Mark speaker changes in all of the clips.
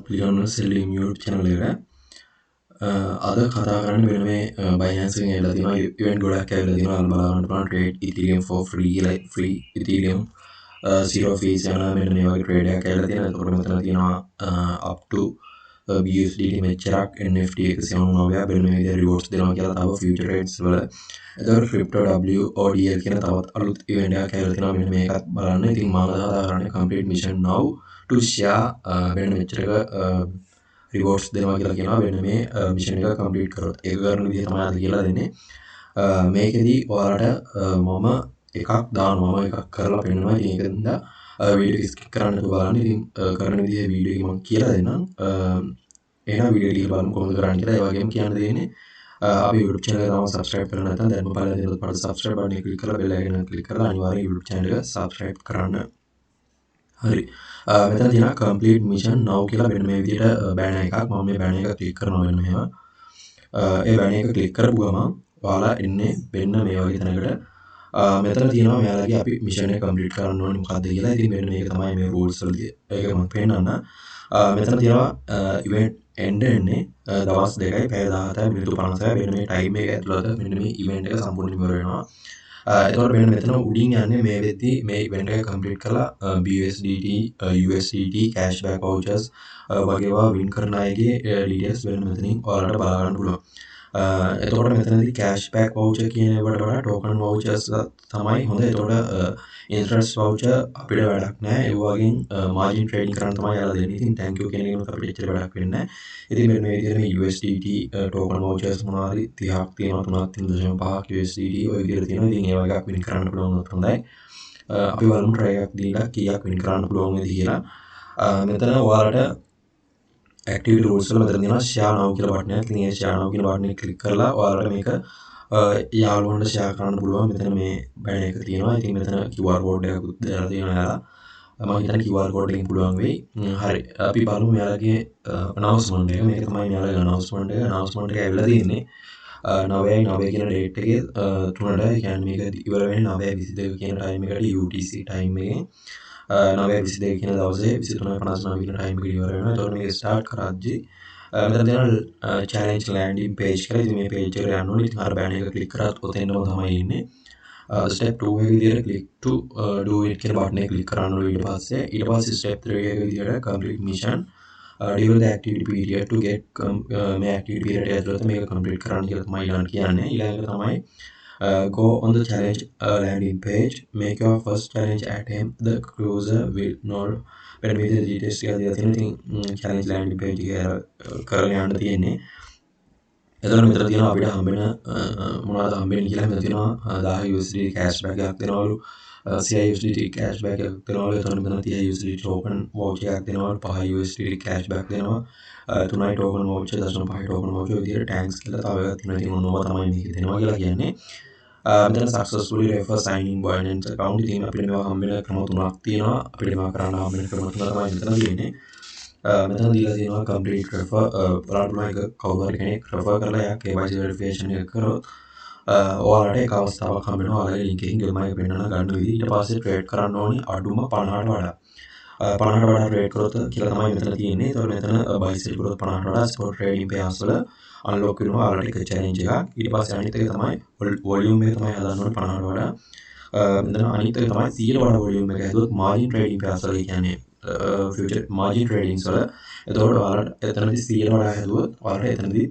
Speaker 1: පිළිගන්න සෙල්ලිම් YouTube channel එකට. අද කතා කරන්න වෙන මේ Binance එකෙන් ඇවිල්ලා තියෙනවා event ගොඩක් ඇවිල්ලා තියෙනවා. බලන්න පුළුවන් trade Ethereum for free like free Ethereum zero fees යන මෙන්න මේ වගේ trade එකක් ඇවිල්ලා තියෙනවා. ඒකට මෙතන තියෙනවා up to USDT මෙච්චරක් NFT 199ක් වෙන මේ විදිහට rewards දෙනවා කියලා තව future trades වල. එතකොට crypto WODL කියන තවත් අලුත් event එකක් ඇවිල්ලා තියෙනවා. මෙන්න මේකත් බලන්න. ඉතින් මම කතා කරන්නේ complete mission now to share වෙන මෙච්චරක rewards දෙනවා කියලා කියනවා වෙන මේ mission එක complete කරොත්. ඒක කරන විදිහ තමයි අද කියලා දෙන්නේ. මේකෙදි ඔයාලට මම එකක් දානවා. මම එකක් කරලා පෙන්නනවා. ඉතින් ඒකෙන්ද වීඩියෝ ස්කිප් කරන්න නැතුව බලන්න. ඉතින් කරන විදිහ වීඩියෝ එක මම කියලා දෙන්නම්. එහෙනම් වීඩියෝ ටික බලමු කොහොමද කරන්නේ කියලා. ඒ වගේම කියන්න දෙන්නේ අපි YouTube channel එක තාම subscribe කරලා නැත්නම් දැන්ම පළවෙනි දවසේ පාට subscribe button එක click කරලා bell icon එක click කරලා අනිවාර්යෙන් YouTube channel එක subscribe කරන්න. හරි. මෙතන තියෙනවා complete mission now කියලා මෙන්න මේ විදිහට banner එකක්. මම මේ banner එක click කරනවා මෙන්න මෙහෙම. ඒ banner එක click කරපු ගමන් ඔයාලා එන්නේ මෙන්න මේ වගේ තැනකට. මෙතන තියෙනවා මෙයාලගේ අපි mission එක complete කරන්න ඕනේ මොකද්ද කියලා. ඉතින් මෙන්න මේක තමයි මේ rules වලදී. ඒක මම පෙන්නන්න. මෙතන තියෙනවා event end එන්නේ දවස් 2යි පැය 17යි මිනිත්තු 56යි වෙන මේ time එක ඇතුළත මෙන්න මේ event එක සම්පූර්ණ ඉවර වෙනවා. එතකොට මෙන්න මෙතන උඩින් යන්නේ මේ වෙද්දී මේ event එක complete කරලා BUSDT, USDT, cashback vouchers වගේ ඒවා win කරන අයගේ details වෙන මෙතනින් ඔයාලට බලා ගන්න පුළුවන්. එතකොට මෙතනදී cashback voucher කියන ඒවාට වඩා token vouchers තමයි හොඳ. එතකොට interest voucher අපිට වැඩක් නැහැ. ඒ වගේම margin trading කරන්න තමයි යාලා දෙන්නේ. ඉතින් thank you කියන එකෙන් අපිට එච්චර වැඩක් වෙන්නේ නැහැ. ඉතින් මෙන්න මේ විදිහට මේ USDT token vouchers මොනවා හරි 30ක් තියෙනවා 3.5ක් USDT ඔය විදිහට තියෙනවා. ඉතින් ඒ වගේ එකක් win කරන්න පුළුවන් වුණොත් හොඳයි. අපි බලමු try එකක් දීලා කීයක් win කරන්න පුළුවන් වෙයිද කියලා. මෙතන ඔයාලට activity rules වල මෙතන තියෙනවා share now කියලා බටන් එකක්. ඉතින් ඒ share now කියන බටන් එක click කරලා ඔයාලට මේක යාළුවන්ට share කරන්න පුළුවන්. මෙතන මේ banner එක තියෙනවා. ඉතින් මෙතන QR code එකක් දාලා තියෙනවා යාලා. මම හිතන්නේ QR code එකෙන් පුළුවන් වෙයි. හරි. අපි බලමු මෙයාලගේ announcement එක. මේක තමයි මෙයාලගේ announcement එක. announcement එක ඇවිල්ලා තියෙන්නේ 9:09 කියන date එකේ 3ට. ඒ කියන්නේ මේක ඉවර වෙන්නේ 9:22 කියන time එකට UTC time එකෙන්. 9:22 කියන දවසේ 23:59 කියන time එකට ඉවර වෙනවා. එතකොට මේක start කරද්දී මෙතන තියෙනවා challenge landing page කියලා. ඉතින් මේ page එකට යන්න ඕනේ. ඉතින් අර banner එක click කරාත් ඔතෙන්ම තමයි ඉන්නේ. step 2 එක විදිහට click to do it කියන බටන් එක click කරන්න ඕනේ. ඊට පස්සේ step 3 එක විදිහට complete mission during the activity period to get මේ activity period එක ඇතුළත මේක complete කරන්න කියලා තමයි ඊළඟට කියන්නේ. ඊළඟට තමයි go on the challenge landing page, make your first challenge attempt, the cruiser will know when we the details කියලා දීලා තියෙනවා. ඉතින් challenge landing page එක කරලා යන්න තියෙන්නේ. එතකොට මෙතන තියෙනවා අපිට හම්බෙන මොනවද හම්බෙන්නේ කියලා. මෙතන තියෙනවා 10 USDT cashback එකක් දෙනවලු, 100 USDT cashback එකක් දෙනවලු. එතකොට මෙතන 30 USDT token voucher එකක් දෙනවලු, 5 USDT cashback දෙනවා, 3 token voucher 0.5 token voucher විදිහට tags කියලා තව එකක් තියෙනවා. ඉතින් මොනවා තමයි මේක දෙනවා කියලා කියන්නේ. මෙතන successfully refer sign in binance account. ඉතින් අපිට මේවා හම්බෙන ක්‍රම තුනක් තියෙනවා. අපිට මේවා කරන්න හම්බෙන ක්‍රම තුන තමයි මෙතන තියෙන්නේ. මෙතන දීලා තියෙනවා complete refer බලන්න එක කවුරු හරි කෙනෙක් refer කරලා යා KYC verification එක කරොත් ඔයාලට ඒක අවස්ථාවක් හම්බෙනවා. ඔයාලගේ link එකකින් ගෙමයි පෙන්නන ගන්න විදිහ. ඊට පස්සේ trade කරන්න ඕනේ අඩුම 50ට වඩා. 50ට වඩා trade කරොත් කියලා තමයි මෙතන තියෙන්නේ. ඒතකොට මෙතන buy sell කරොත් 50ට වඩා spot trading pairs වල unlock වෙනවා. ඔයාලට එක challenge එකක්. ඊට පස්සේ අනිත් එක තමයි volume එක තමයි හදන්න ඕනේ 50ට වඩා. මෙතන අනිත් එක තමයි 100ට වඩා volume එක හැදුවොත් margin trading pairs වල කියන්නේ future margin trading වල. එතකොට ඔයාලට එතනදී 100ට වඩා හැදුවොත් ඔයාලට එතනදී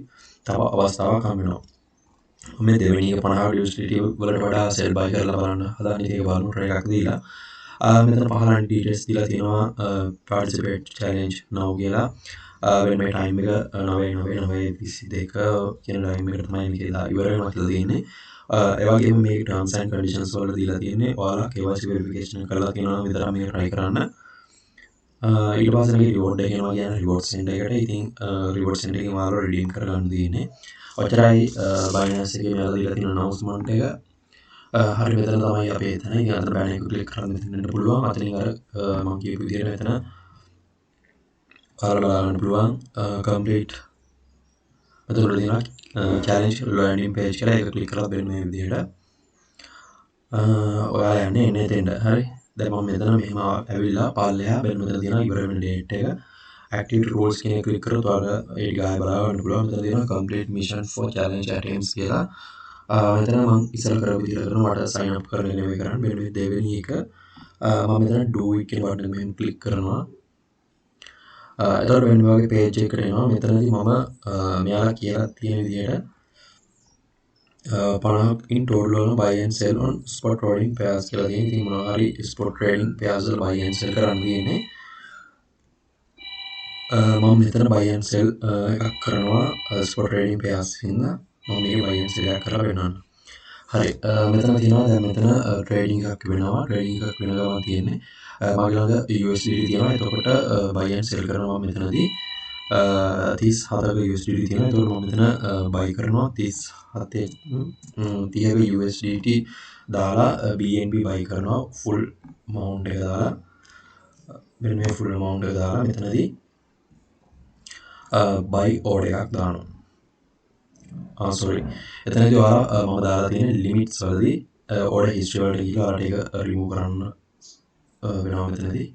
Speaker 1: තව අවස්ථාවක් හම්බ වෙනවා. මේ දෙවෙනි එක 50 USDT වලට වඩා sell buy කරලා බලන්න හදාන්න. ඒක බලමු try එකක් දීලා. මෙතන පහළට details දීලා තියෙනවා participate challenge now කියලා. වෙන මේ time එක 9:22 කියන time එකට තමයි මේක ඉවර වෙනවා කියලා තියෙන්නේ. ඒ වගේම මේ terms and conditions වල දීලා තියෙන්නේ ඔයාලා KYC verification කරලා තියෙනවා නම් විතරක් මේක try කරන්න. ඊට පස්සේ මේ reward එක එනවා කියන්නේ reward center එකට. ඉතින් reward center එකෙන් ඔයාලා redeem කරගන්න තියෙන්නේ. ඔච්චරයි Binance එකේ මෙයාලා දීලා තියෙන announcement එක. හරි මෙතන තමයි අපේ එතන. ඉතින් අතන banner එක click කරන් මෙතන එන්න පුළුවන්. අතනින් අර මම කියපු විදිහට මෙතන ඔයාලා බලන්න පුළුවන් complete මෙතන තියෙනවා challenge landing page කියලා. ඒක click කරලා බලන්න මේ විදිහට ඔයාලා යන්නේ එතෙන්ට. හරි. දැන් මම මෙතන මෙහෙම ඇවිල්ලා පල්ලෙහා මෙතන තියෙනවා ඉවර වෙන date එක. activity roles කියන එක ක්ලික් කරොත් ඔයාලා ඒ ටික ආයෙ බලා ගන්න පුළුවන්. මෙතන තියෙනවා complete mission for challenge attempts කියලා. මෙතන මම ඉස්සර කරපු විදිහට කරනවා මට sign up කරන්න නෙවෙයි කරන්න. මෙන්න මේ දෙවෙනි එක මම මෙතන do it කියන බටන් එක මෙහෙම ක්ලික් කරනවා. එතකොට මෙන්න මේ වගේ page එකකට එනවා. මෙතනදී මම මෙයාලා කියලා තියෙන විදිහට 50ක් in total වල buy and sell on spot trading pairs කියලා තියෙනවා. ඉතින් මොනවා හරි spot trading pairs වල buy and sell කරන්න තියෙන්නේ. මම මෙතන buy and sell එකක් කරනවා spot trading pairs හින්දා මම මේක buy and sell එකක් කරලා වෙනවන්න. හරි මෙතන තියෙනවා දැන් මෙතන trading එකක් වෙනවා. trading එකක් වෙන ගමන් තියෙන්නේ මගේ ළඟ USDT තියෙනවා. එතකොට buy and sell කරනවා මෙතනදී 37ක USDT තියෙනවා. එතකොට මම මෙතන buy කරනවා 30ක USDT දාලා BNB buy කරනවා full amount එක දාලා මෙන්න මේ full amount එක දාලා මෙතනදී buy order එකක් දානවා. sorry එතනදී ඔයාලා මම දාලා තියෙන limits වලදී order history වලට ගිහලා ඔයාලට ඒක remove කරන්න වෙනවා මෙතනදී.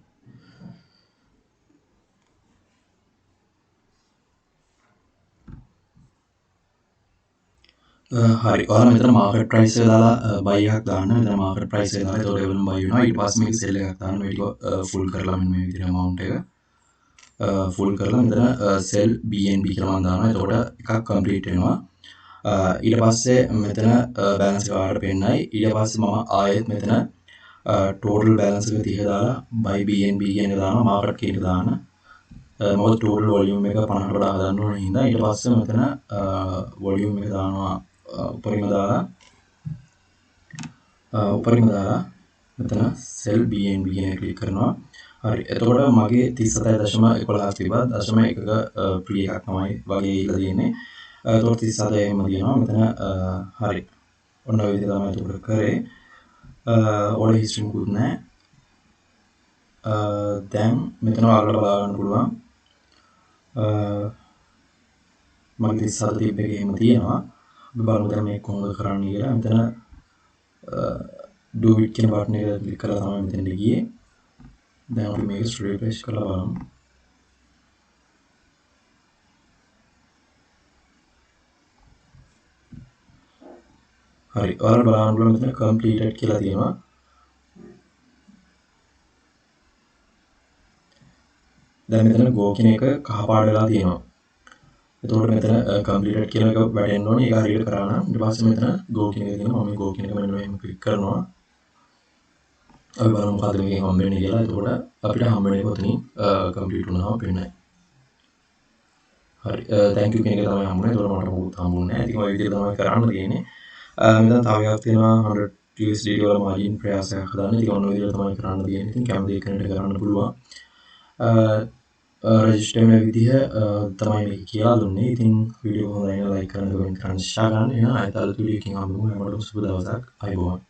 Speaker 1: හරි ඔයාලා මෙතන market price එක දාලා buy එකක් දාන්න. මෙතන market price එක දාලා ඒතකොට level buy වෙනවා. ඊට පස්සේ මේක sell එකක් දාන්න. මේ ටික full කරලා මෙන්න මේ විදිහට amount එක full කරලා මෙතන sell BNB කියලා මම දානවා. එතකොට එකක් complete වෙනවා. ඊට පස්සේ මෙතන balance එක ආවට පෙන්නයි. ඊට පස්සේ මම ආයෙත් මෙතන total balance එක 30 දාලා buy BNB කියන එක දානවා. market කියන එක දාන්න. මොකද total volume එක 50කට වඩා හදන්න ඕන හින්දා. ඊට පස්සේ මෙතන volume එක දානවා උපරිම දාලා මෙතන sell BNB කියන එක ක්ලික් කරනවා. හරි එතකොට මගේ 37.11ක් තිබ්බා. 0.1ක free එකක් තමයි වගේ ඉලා තියෙන්නේ. එතකොට 37 එහෙම තියෙනවා මෙතන. හරි ඔන්න ඔය විදිහට තමයි එතකොට කරේ. order history මුකුත් නැහැ. දැන් මෙතන ඔයාලට බලා ගන්න පුළුවන් මගේ 37 තිබ්බ එක එහෙම තියෙනවා. අපි බලමු දැන් මේක කොහොමද කරන්න කියලා. මෙතන do it කියන බටන් එක ක්ලික් කරලා තමයි මෙතනට ගියේ. දැන් අපි මේක refresh කරලා බලමු. හරි ඔයාලට බලන්න පුළුවන් මෙතන completed කියලා තියෙනවා. දැන් මෙතන go කියන එක කහ පාට වෙලා තියෙනවා. එතකොට මෙතන completed කියන එක වැටෙන්න ඕනේ. ඒක හරියට කරා නම් ඊට පස්සේ මෙතන go කියන එක තියෙනවා. මම මේ go කියන එක මෙන්න මෙහෙම ක්ලික් කරනවා. අපි බලමු මොකද මේකෙන් හම්බෙන්නේ කියලා. එතකොට අපිට හම්බෙන්නේ කොතනින් complete වුණාම පෙන්නයි. හරි thank you කියන එක තමයි හම්බුනේ. එතකොට මට මොකුත් හම්බුන්නේ නැහැ. ඉතින් ඔය විදිහට තමයි කරන්න තියෙන්නේ. මෙතන තව එකක් තියෙනවා 100 USDT වල margin ප්‍රයාසයක් හදාන්න. ඉතින් ඔන්න ඔය විදිහට තමයි කරන්න තියෙන්නේ. ඉතින් කැමති කෙනෙක්ට කරන්න පුළුවන්. රෙජිස්ටර් වෙන විදිහ තමයි මේක කියලා දුන්නේ. ඉතින් වීඩියෝ හොඳයි නම් ලයික් කරන්න, කමෙන්ට් කරන්න, ෂෙයා කරන්න. එහෙනම් ආයෙත් අලුත් වීඩියෝ එකකින් හම්බෙමු. හැමෝටම සුබ දවසක්. අයබෝවන්.